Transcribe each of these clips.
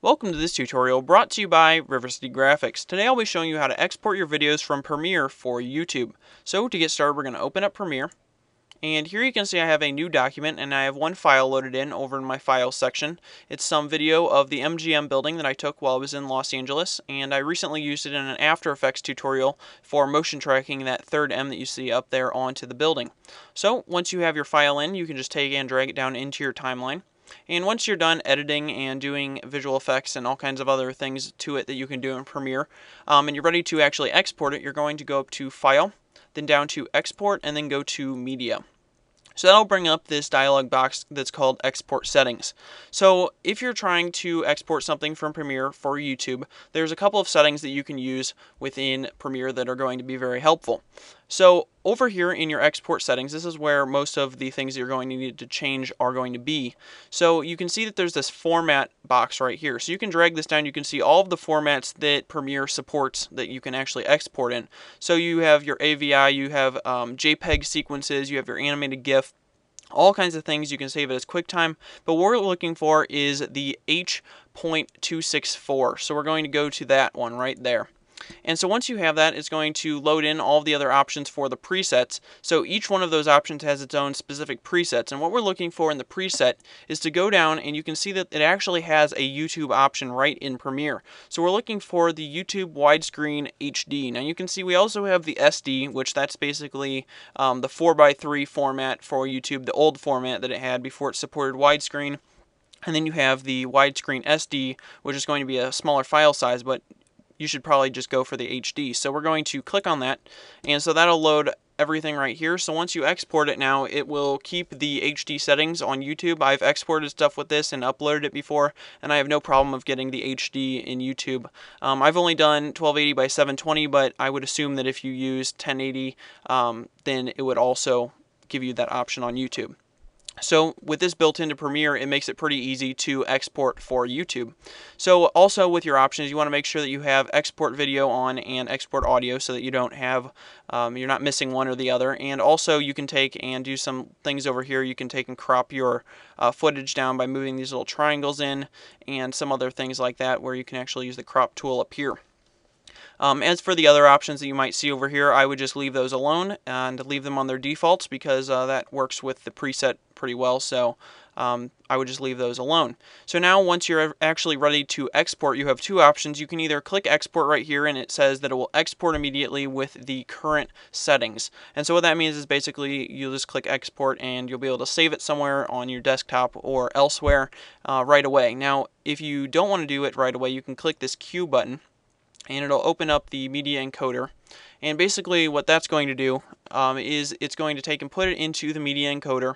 Welcome to this tutorial brought to you by River City Graphics. Today I'll be showing you how to export your videos from Premiere for YouTube. So to get started, we're going to open up Premiere. And here you can see I have a new document and I have one file loaded in over in my files section. It's some video of the MGM building that I took while I was in Los Angeles, and I recently used it in an After Effects tutorial for motion tracking that third M that you see up there onto the building. So once you have your file in, you can just take and drag it down into your timeline. And once you're done editing and doing visual effects and all kinds of other things to it that you can do in Premiere, and you're ready to actually export it, you're going to go up to File, then down to Export, and then go to Media. So that'll bring up this dialog box that's called Export Settings. So if you're trying to export something from Premiere for YouTube, there's a couple of settings that you can use within Premiere that are going to be very helpful. So over here in your export settings, this is where most of the things that you're going to need to change are going to be. So you can see that there's this format box right here. So you can drag this down, you can see all of the formats that Premiere supports that you can actually export in. So you have your AVI, you have JPEG sequences, you have your animated GIF, all kinds of things. You can save it as QuickTime, but what we're looking for is the H.264. So we're going to go to that one right there. And so once you have that, it's going to load in all the other options for the presets. So each one of those options has its own specific presets. And what we're looking for in the preset is to go down, and you can see that it actually has a YouTube option right in Premiere. So we're looking for the YouTube widescreen HD. Now you can see we also have the SD, which that's basically the 4:3 format for YouTube, the old format that it had before it supported widescreen. And then you have the widescreen SD, which is going to be a smaller file size, but you should probably just go for the HD. So we're going to click on that, and so that'll load everything right here. So once you export it now, it will keep the HD settings on YouTube. I've exported stuff with this and uploaded it before, and I have no problem of getting the HD in YouTube. I've only done 1280 by 720, but I would assume that if you use 1080, then it would also give you that option on YouTube. So with this built into Premiere, it makes it pretty easy to export for YouTube. So also with your options, you want to make sure that you have export video on and export audio so that you don't have, you're not missing one or the other. And also you can take and do some things over here. You can take and crop your footage down by moving these little triangles in and some other things like that, where you can actually use the crop tool up here. As for the other options that you might see over here, I would just leave those alone and leave them on their defaults, because that works with the preset pretty well. So I would just leave those alone. So now once you're actually ready to export, you have two options. You can either click export right here, and it says that it will export immediately with the current settings. And so what that means is basically you'll just click export and you'll be able to save it somewhere on your desktop or elsewhere right away. Now if you don't want to do it right away, you can click this Q button, and it'll open up the media encoder. And basically what that's going to do is it's going to take and put it into the media encoder.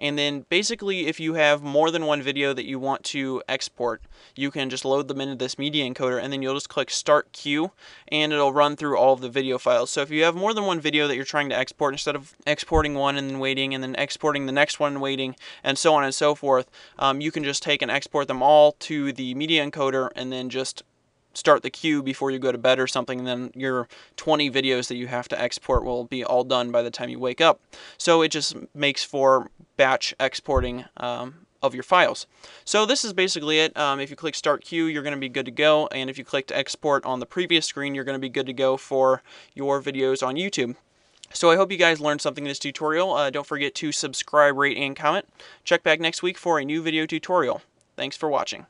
And then basically if you have more than one video that you want to export, you can just load them into this media encoder, and then you'll just click Start Queue, and it'll run through all of the video files. So if you have more than one video that you're trying to export, instead of exporting one and then waiting and then exporting the next one and waiting and so on and so forth, you can just take and export them all to the media encoder and then just start the queue before you go to bed or something, and then your 20 videos that you have to export will be all done by the time you wake up. So it just makes for batch exporting of your files. So this is basically it. If you click Start Queue, you're going to be good to go, and if you click to export on the previous screen, you're going to be good to go for your videos on YouTube. So I hope you guys learned something in this tutorial. Don't forget to subscribe, rate, and comment. Check back next week for a new video tutorial. Thanks for watching.